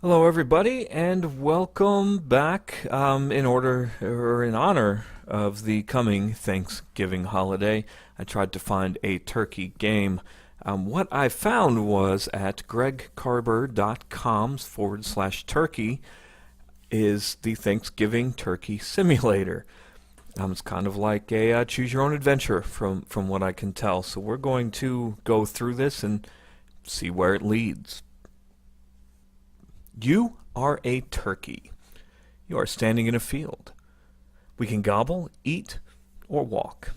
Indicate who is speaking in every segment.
Speaker 1: Hello, everybody, and welcome back. In honor of the coming Thanksgiving holiday, I tried to find a turkey game. What I found was at gregcarber.com/turkey is the Thanksgiving Turkey Simulator. It's kind of like a choose your own adventure from what I can tell. So we're going to go through this and see where it leads. You are a turkey. You are standing in a field. We can gobble, eat, or walk.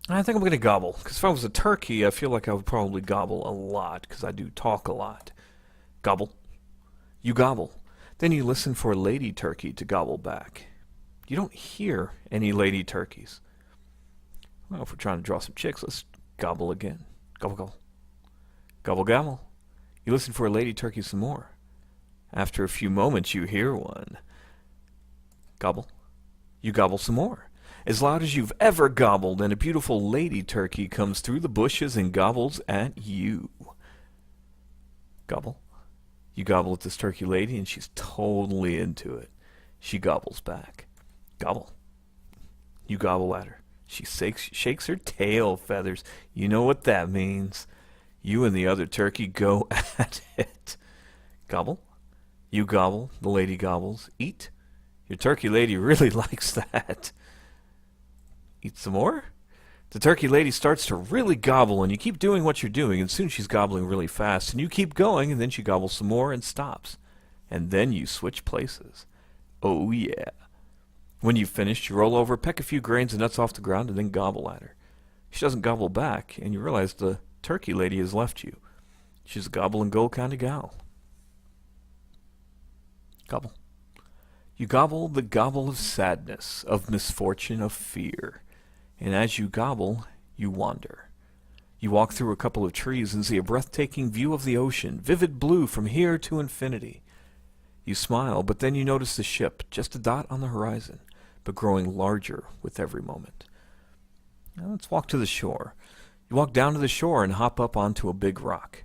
Speaker 1: I think I'm going to gobble, because if I was a turkey, I feel like I would probably gobble a lot, because I do talk a lot. Gobble. You gobble. Then you listen for a lady turkey to gobble back. You don't hear any lady turkeys. Well, if we're trying to draw some chicks, let's gobble again. Gobble, gobble. Gobble, gobble. You listen for a lady turkey some more. After a few moments, you hear one. Gobble. You gobble some more. As loud as you've ever gobbled, and a beautiful lady turkey comes through the bushes and gobbles at you. Gobble. You gobble at this turkey lady, and she's totally into it. She gobbles back. Gobble. You gobble at her. She shakes her tail feathers. You know what that means. You and the other turkey go at it. Gobble. You gobble. The lady gobbles. Eat. Your turkey lady really likes that. Eat some more. The turkey lady starts to really gobble, and you keep doing what you're doing, and soon she's gobbling really fast, and you keep going, and then she gobbles some more and stops. And then you switch places. Oh yeah. When you've finished, you roll over, peck a few grains and nuts off the ground, and then gobble at her. She doesn't gobble back, and you realize the turkey lady has left you. She's a gobble and go kind of gal. Gobble. You gobble the gobble of sadness, of misfortune, of fear. And as you gobble, you wander. You walk through a couple of trees and see a breathtaking view of the ocean, vivid blue from here to infinity. You smile, but then you notice the ship, just a dot on the horizon, but growing larger with every moment. Now let's walk to the shore. You walk down to the shore and hop up onto a big rock.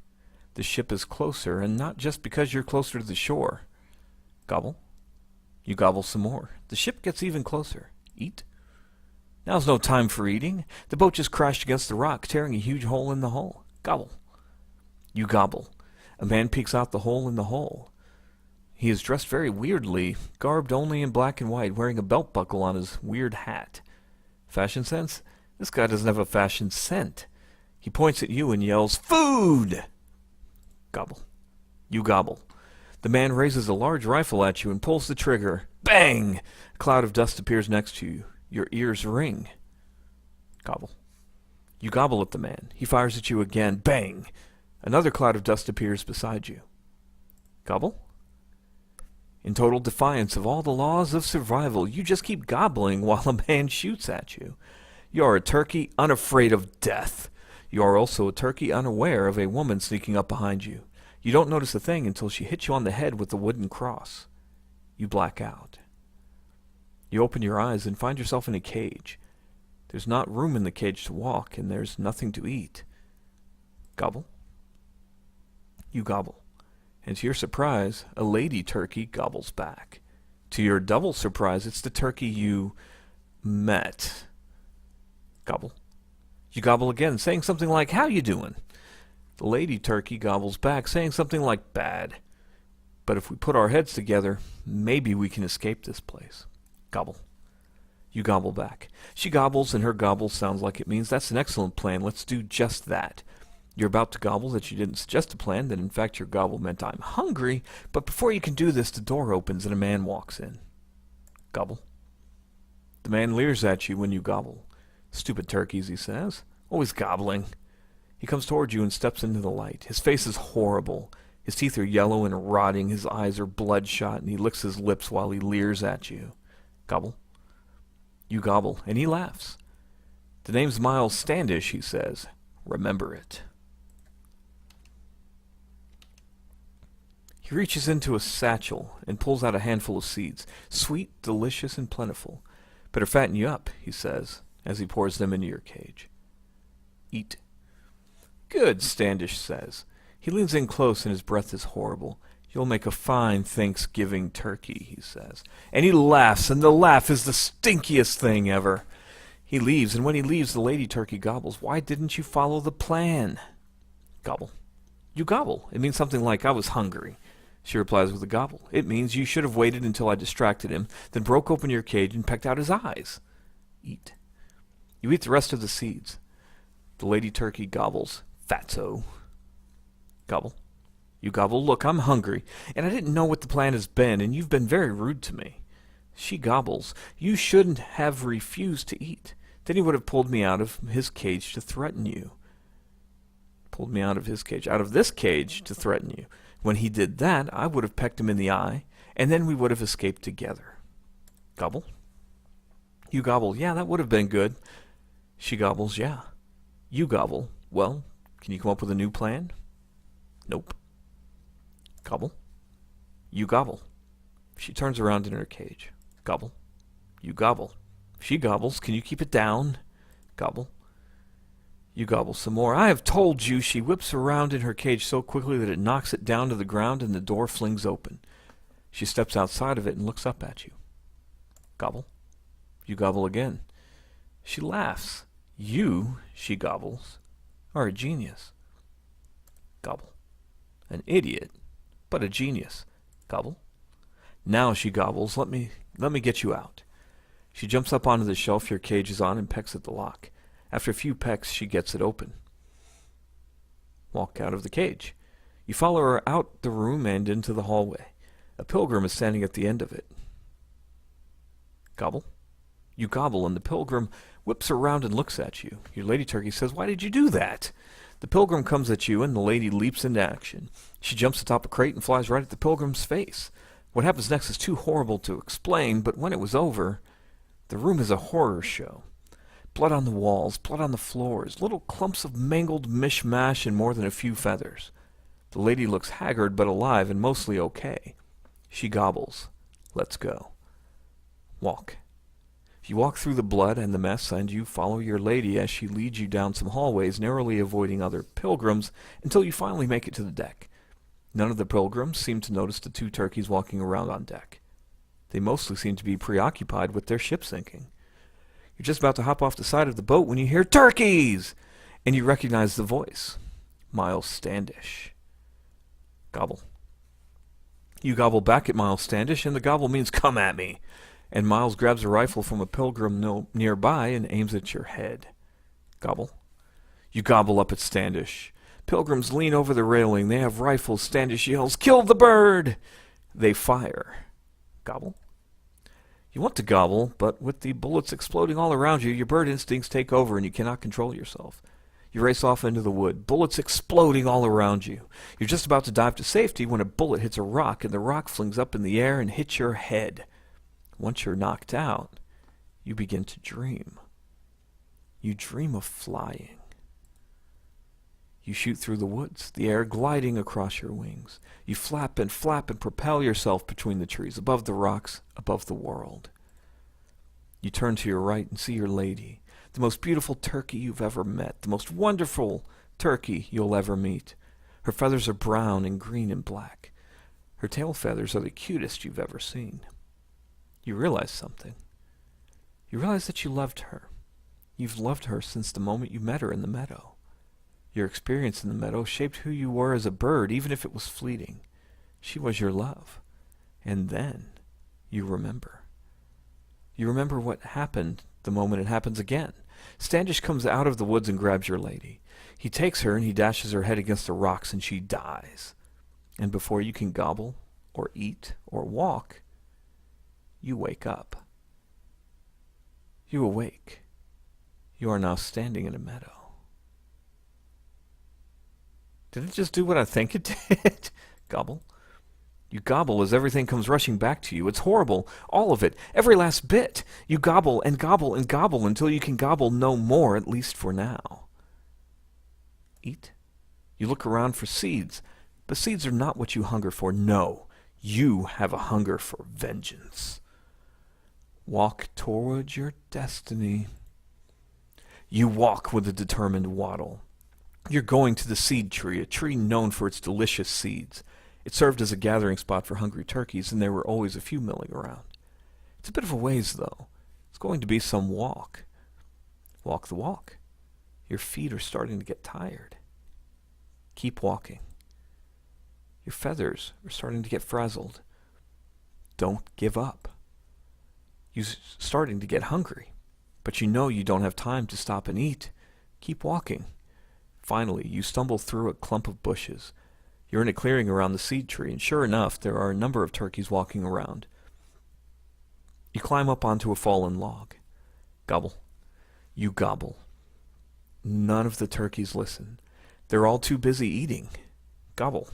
Speaker 1: The ship is closer, and not just because you're closer to the shore. Gobble. You gobble some more. The ship gets even closer. Eat. Now's no time for eating. The boat just crashed against the rock, tearing a huge hole in the hull. Gobble. You gobble. A man peeks out the hole in the hull. He is dressed very weirdly, garbed only in black and white, wearing a belt buckle on his weird hat. Fashion sense? This guy doesn't have a fashion scent. He points at you and yells, "Food!" Gobble. You gobble. The man raises a large rifle at you and pulls the trigger. Bang! A cloud of dust appears next to you. Your ears ring. Gobble. You gobble at the man. He fires at you again. Bang! Another cloud of dust appears beside you. Gobble. In total defiance of all the laws of survival, you just keep gobbling while a man shoots at you. You are a turkey unafraid of death. You are also a turkey unaware of a woman sneaking up behind you. You don't notice a thing until she hits you on the head with a wooden cross. You black out. You open your eyes and find yourself in a cage. There's not room in the cage to walk, and there's nothing to eat. Gobble. You gobble. And to your surprise, a lady turkey gobbles back. To your double surprise, it's the turkey you met. Gobble. You gobble again, saying something like, "How you doing?" The lady turkey gobbles back, saying something like, "Bad. But if we put our heads together, maybe we can escape this place." Gobble. You gobble back. She gobbles, and her gobble sounds like it means, "That's an excellent plan. Let's do just that." You're about to gobble that you didn't suggest a plan, that in fact your gobble meant, "I'm hungry," but before you can do this, the door opens and a man walks in. Gobble. The man leers at you when you gobble. "Stupid turkeys," he says. "Always gobbling." He comes toward you and steps into the light. His face is horrible. His teeth are yellow and rotting, his eyes are bloodshot, and he licks his lips while he leers at you. Gobble. You gobble, and he laughs. "The name's Myles Standish," he says. "Remember it." He reaches into a satchel and pulls out a handful of seeds, sweet, delicious, and plentiful. "Better fatten you up," he says, as he pours them into your cage. Eat. "Good," Standish says. He leans in close and his breath is horrible. You'll make a fine Thanksgiving turkey, he says. And he laughs, and the laugh is the stinkiest thing ever. He leaves, and when he leaves, the lady turkey gobbles. Why didn't you follow the plan? Gobble. You gobble. It means something like, I was hungry. She replies with a gobble. It means you should have waited until I distracted him, then broke open your cage and pecked out his eyes. Eat. You eat the rest of the seeds. The lady turkey gobbles. Fatso. Gobble. You gobble. Look, I'm hungry, and I didn't know what the plan has been, and you've been very rude to me. She gobbles. You shouldn't have refused to eat. Then he would have pulled me out of his cage to threaten you. Pulled me out of his cage, out of this cage to threaten you. When he did that, I would have pecked him in the eye, and then we would have escaped together. Gobble. You gobble. Yeah, that would have been good. She gobbles. Yeah. You gobble. Well, can you come up with a new plan? Nope. Gobble. You gobble. She turns around in her cage. Gobble. You gobble. She gobbles. Can you keep it down? Gobble. You gobble some more. I have told you. She whips around in her cage so quickly that it knocks it down to the ground and the door flings open. She steps outside of it and looks up at you. Gobble. You gobble again. She laughs. You, she gobbles, are a genius. Gobble. An idiot, but a genius. Gobble. Now, she gobbles, let me get you out. She jumps up onto the shelf your cage is on and pecks at the lock. After a few pecks, she gets it open. Walk out of the cage. You follow her out the room and into the hallway. A pilgrim is standing at the end of it. Gobble. You gobble, and the pilgrim whips around and looks at you. Your lady turkey says, "Why did you do that?" The pilgrim comes at you, and the lady leaps into action. She jumps atop a crate and flies right at the pilgrim's face. What happens next is too horrible to explain, but when it was over, the room is a horror show. Blood on the walls, blood on the floors, little clumps of mangled mishmash and more than a few feathers. The lady looks haggard but alive and mostly okay. She gobbles. Let's go. Walk. You walk through the blood and the mess, and you follow your lady as she leads you down some hallways, narrowly avoiding other pilgrims, until you finally make it to the deck. None of the pilgrims seem to notice the two turkeys walking around on deck. They mostly seem to be preoccupied with their ship sinking. You're just about to hop off the side of the boat when you hear "Turkeys!" and you recognize the voice. Myles Standish. Gobble. You gobble back at Myles Standish, and the gobble means "come at me." And Myles grabs a rifle from a pilgrim nearby and aims at your head. Gobble. You gobble up at Standish. Pilgrims lean over the railing. They have rifles. Standish yells, "Kill the bird!" They fire. Gobble. You want to gobble, but with the bullets exploding all around you, your bird instincts take over and you cannot control yourself. You race off into the wood, bullets exploding all around you. You're just about to dive to safety when a bullet hits a rock, and the rock flings up in the air and hits your head. Once you're knocked out, you begin to dream. You dream of flying. You shoot through the woods, the air gliding across your wings. You flap and propel yourself between the trees, above the rocks, above the world. You turn to your right and see your lady, the most beautiful turkey you've ever met, the most wonderful turkey you'll ever meet. Her feathers are brown and green and black. Her tail feathers are the cutest you've ever seen. You realize something. You realize that you loved her. You've loved her since the moment you met her in the meadow. Your experience in the meadow shaped who you were as a bird, even if it was fleeting. She was your love. And then you remember. You remember what happened the moment it happens again. Standish comes out of the woods and grabs your lady. He takes her and he dashes her head against the rocks, and she dies. And before you can gobble or eat or walk, you wake up. You awake. You are now standing in a meadow. Did it just do what I think it did? Gobble. You gobble as everything comes rushing back to you. It's horrible. All of it. Every last bit. You gobble and gobble and gobble until you can gobble no more, at least for now. Eat. You look around for seeds. But seeds are not what you hunger for. No. You have a hunger for vengeance. Walk toward your destiny. You walk with a determined waddle. You're going to the seed tree, a tree known for its delicious seeds. It served as a gathering spot for hungry turkeys, and there were always a few milling around. It's a bit of a ways, though. It's going to be some walk. Walk the walk. Your feet are starting to get tired. Keep walking. Your feathers are starting to get frazzled. Don't give up. You're starting to get hungry, but you know you don't have time to stop and eat. Keep walking. Finally, you stumble through a clump of bushes. You're in a clearing around the seed tree, and sure enough, there are a number of turkeys walking around. You climb up onto a fallen log. Gobble. You gobble. None of the turkeys listen. They're all too busy eating. Gobble.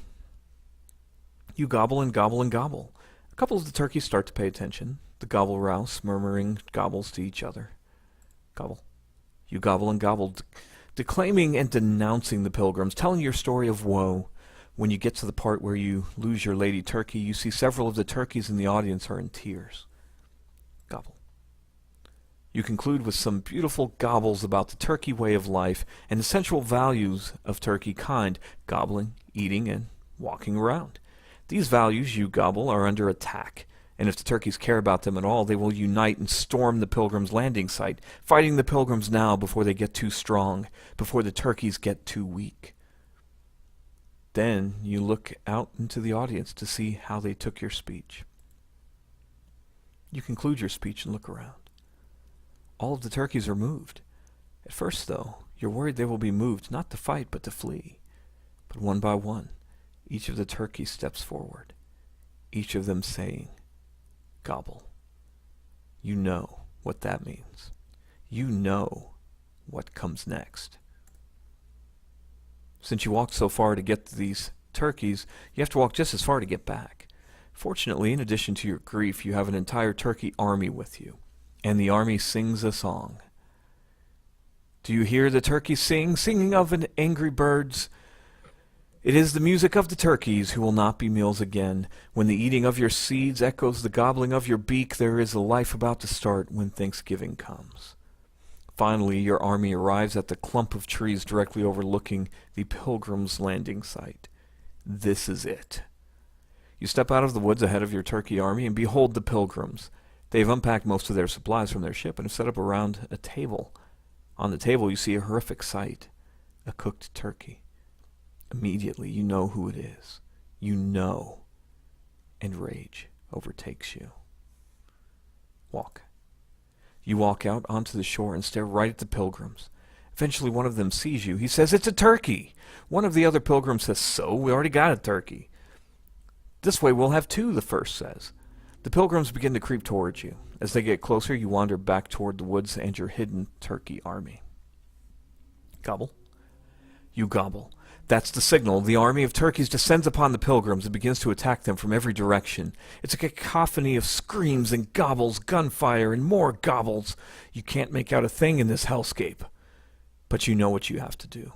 Speaker 1: You gobble and gobble and gobble. A couple of the turkeys start to pay attention. The gobble rouse, murmuring gobbles to each other. Gobble. You gobble and gobble, declaiming and denouncing the pilgrims, telling your story of woe. When you get to the part where you lose your lady turkey, you see several of the turkeys in the audience are in tears. Gobble. You conclude with some beautiful gobbles about the turkey way of life and the central values of turkey kind, gobbling, eating, and walking around. These values, you gobble, are under attack, and if the turkeys care about them at all, they will unite and storm the pilgrims' landing site, fighting the pilgrims now before they get too strong, before the turkeys get too weak. Then you look out into the audience to see how they took your speech. You conclude your speech and look around. All of the turkeys are moved. At first, though, you're worried they will be moved not to fight but to flee. But one by one, each of the turkeys steps forward, each of them saying, "Gobble." You know what that means. You know what comes next. Since you walked so far to get to these turkeys, you have to walk just as far to get back. Fortunately, in addition to your grief, you have an entire turkey army with you, and the army sings a song. Do you hear the turkeys sing, singing of an angry birds? It is the music of the turkeys who will not be meals again. When the eating of your seeds echoes the gobbling of your beak, there is a life about to start when Thanksgiving comes. Finally, your army arrives at the clump of trees directly overlooking the pilgrim's landing site. This is it. You step out of the woods ahead of your turkey army and behold the pilgrims. They've unpacked most of their supplies from their ship and have set up around a table. On the table you see a horrific sight, a cooked turkey. Immediately you know who it is. You know, and rage overtakes you. Walk. You walk out onto the shore and stare right at the pilgrims. Eventually one of them sees you. He says, "It's a turkey." One of the other pilgrims says, "So, we already got a turkey." "This way we'll have two," the first says. The pilgrims begin to creep towards you. As they get closer, you wander back toward the woods and your hidden turkey army. Gobble. You gobble. That's the signal. The army of turkeys descends upon the pilgrims and begins to attack them from every direction. It's a cacophony of screams and gobbles, gunfire, and more gobbles. You can't make out a thing in this hellscape, but you know what you have to do.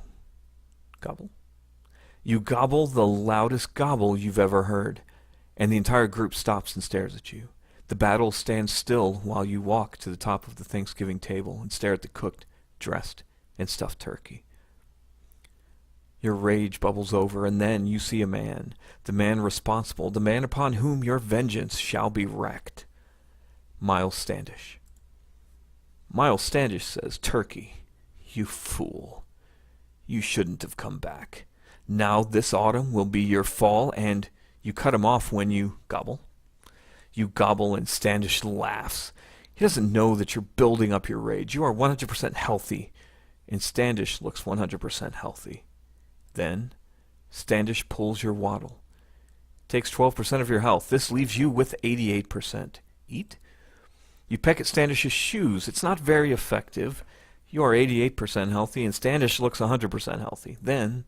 Speaker 1: Gobble. You gobble the loudest gobble you've ever heard, and the entire group stops and stares at you. The battle stands still while you walk to the top of the Thanksgiving table and stare at the cooked, dressed, and stuffed turkey. Your rage bubbles over, and then you see a man, the man responsible, the man upon whom your vengeance shall be wreaked. Myles Standish. Myles Standish says, "Turkey, you fool. You shouldn't have come back. Now this autumn will be your fall," and you cut him off when you gobble. You gobble, and Standish laughs. He doesn't know that you're building up your rage. You are 100% healthy, and Standish looks 100% healthy. Then, Standish pulls your waddle. Takes 12% of your health. This leaves you with 88%. Eat? You peck at Standish's shoes. It's not very effective. You are 88% healthy, and Standish looks 100% healthy. Then,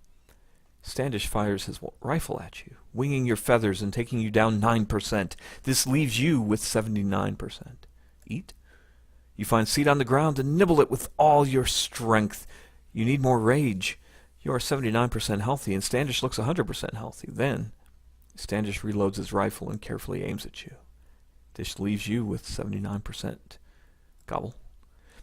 Speaker 1: Standish fires his rifle at you, winging your feathers and taking you down 9%. This leaves you with 79%. Eat? You find seed on the ground and nibble it with all your strength. You need more rage. You are 79% healthy, and Standish looks 100% healthy. Then, Standish reloads his rifle and carefully aims at you. This leaves you with 79%. Gobble.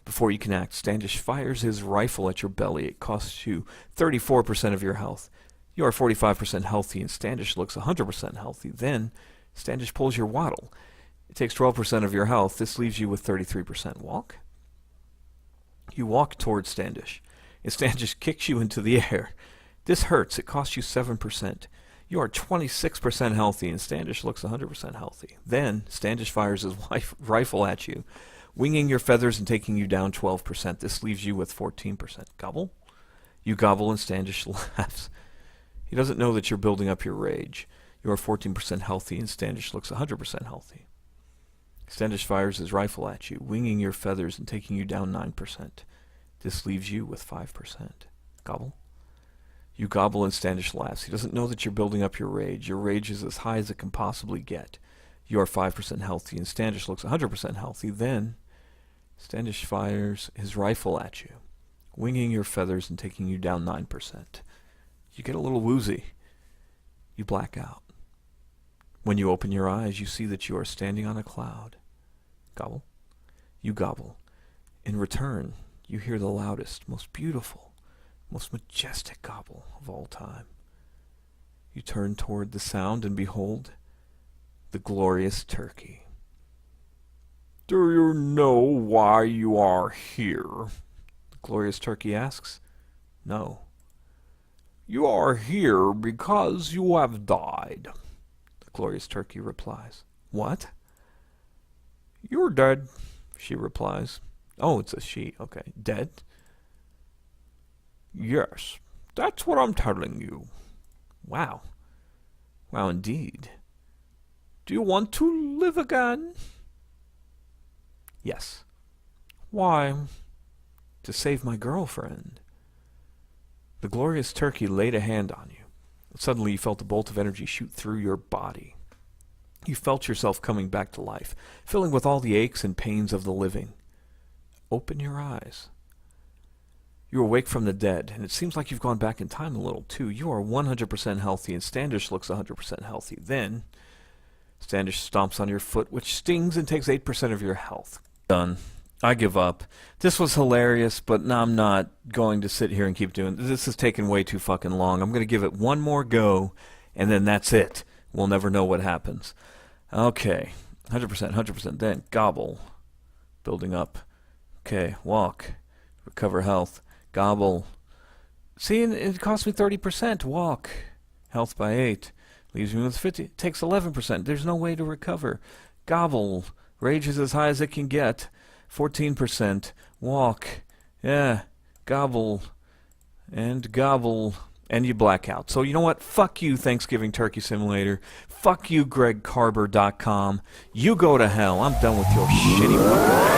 Speaker 1: Before you can act, Standish fires his rifle at your belly. It costs you 34% of your health. You are 45% healthy, and Standish looks 100% healthy. Then, Standish pulls your waddle. It takes 12% of your health. This leaves you with 33% walk. You walk towards Standish, and Standish kicks you into the air. This hurts. It costs you 7%. You are 26% healthy, and Standish looks 100% healthy. Then, Standish fires his rifle at you, winging your feathers and taking you down 12%. This leaves you with 14%. Gobble? You gobble, and Standish laughs. He doesn't know that you're building up your rage. You are 14% healthy, and Standish looks 100% healthy. Standish fires his rifle at you, winging your feathers and taking you down 9%. This leaves you with 5%. Gobble? You gobble, and Standish laughs. He doesn't know that you're building up your rage. Your rage is as high as it can possibly get. You are 5% healthy, and Standish looks 100% healthy. Then, Standish fires his rifle at you, winging your feathers and taking you down 9%. You get a little woozy. You black out. When you open your eyes, you see that you are standing on a cloud. Gobble? You gobble. In return, you hear the loudest, most beautiful, most majestic gobble of all time. You turn toward the sound and behold the glorious turkey. Do you know why you are here? The glorious turkey asks. No. You are here because you have died, the glorious turkey replies. What? You're dead, she replies. Oh, it's a she. Okay. Dead? Yes, that's what I'm telling you. Wow. Wow, indeed. Do you want to live again? Yes. Why? To save my girlfriend. The glorious turkey laid a hand on you. Suddenly you felt a bolt of energy shoot through your body. You felt yourself coming back to life, filling with all the aches and pains of the living. Open your eyes. You awake from the dead, and it seems like you've gone back in time a little, too. You are 100% healthy, and Standish looks 100% healthy. Then, Standish stomps on your foot, which stings and takes 8% of your health. Done. I give up. This was hilarious, but now I'm not going to sit here and keep doing this. This is taking way too fucking long. I'm going to give it one more go, and then that's it. We'll never know what happens. Okay. 100%, 100%. Then, gobble. Building up. Okay, walk. Recover health. Gobble. See, it cost me 30%. Walk. Health by 8. Leaves me with 50. It takes 11%. There's no way to recover. Gobble. Rage is as high as it can get. 14%. Walk. Yeah. Gobble. And gobble. And you black out. So you know what? Fuck you, Thanksgiving Turkey Simulator. Fuck you, GregCarber.com. You go to hell. I'm done with your shitty fucking